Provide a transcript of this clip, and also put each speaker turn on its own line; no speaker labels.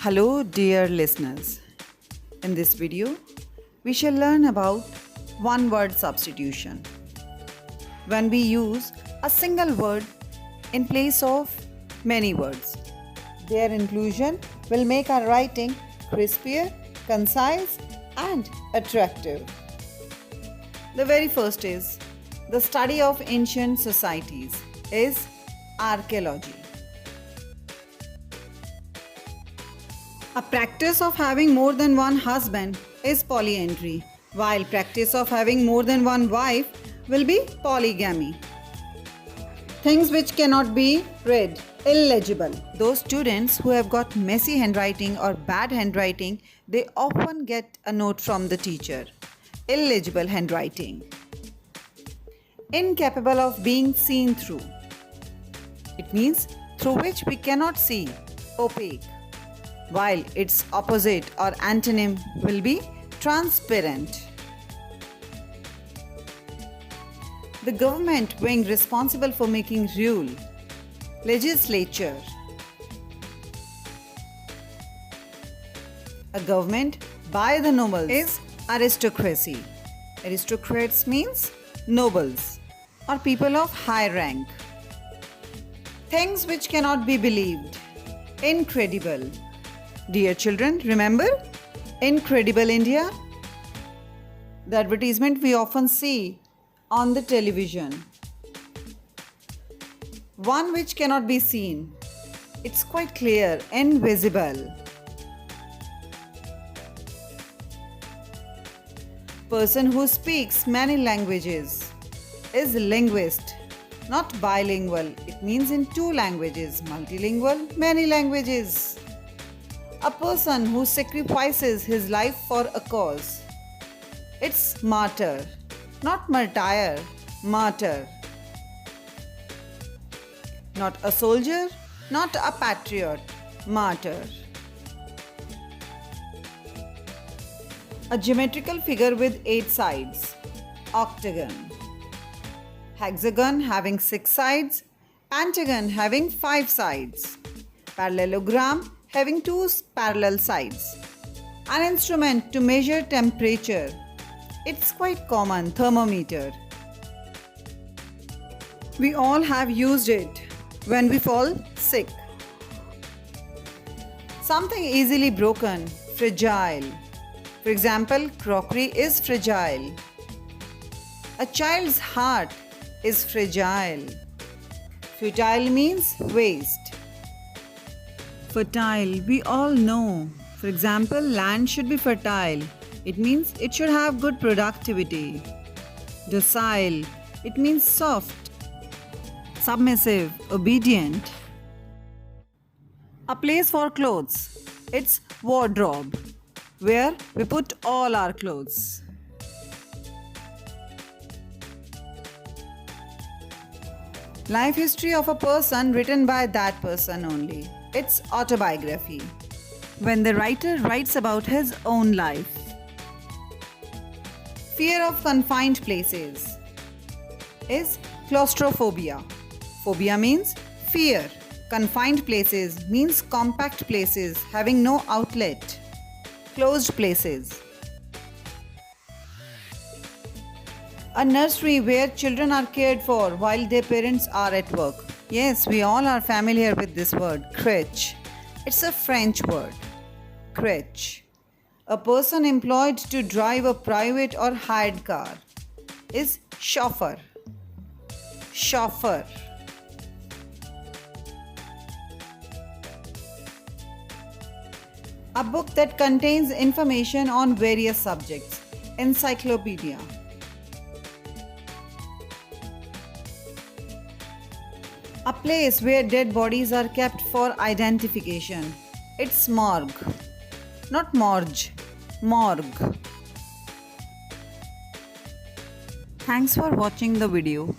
Hello dear listeners. In this video, we shall learn about one word substitution. When we use a single word in place of many words, their inclusion will make our writing crispier, concise and attractive. The very first is the study of ancient societies is archaeology. A practice of having more than one husband is polyandry, while practice of having more than one wife will be polygamy. Things which cannot be read, illegible. Those students who have got messy handwriting or bad handwriting, they often get a note from the teacher. Illegible handwriting. Incapable of being seen through. It means through which we cannot see, opaque. While its opposite or antonym will be transparent. The government being responsible for making rule, legislature. A government by the nobles is aristocracy. Aristocrats means nobles or people of high rank. Things which cannot be believed, incredible. Dear children, remember Incredible India? The advertisement we often see on the television. One which cannot be seen. It's quite clear, invisible. Person who speaks many languages is linguist, not bilingual. It means in two languages, multilingual, many languages. A person who sacrifices his life for a cause. It's martyr, not martyr, martyr. Not a soldier, not a patriot, martyr. A geometrical figure with 8 sides, octagon. Hexagon having 6 sides, pentagon having 5 sides. Parallelogram having 2 parallel sides. An instrument to measure temperature. It's quite common, thermometer. We all have used it when we fall sick. Something easily broken, fragile. For example, crockery is fragile. A child's heart is fragile. Futile means waste. Fertile, we all know. For example, land should be fertile. It means it should have good productivity. Docile, it means soft. Submissive, obedient. A place for clothes. It's wardrobe, where we put all our clothes. Life history of a person written by that person only. It's autobiography. When the writer writes about his own life. Fear of confined places is claustrophobia. Phobia means fear. Confined places means compact places having no outlet. Closed places. A nursery where children are cared for while their parents are at work. Yes, we all are familiar with this word, crèche. It's a French word, crèche. A person employed to drive a private or hired car is chauffeur. Chauffeur. A book that contains information on various subjects, encyclopedia. A place where dead bodies are kept for identification. It's morgue, not morgue, morgue. Thanks for watching the video.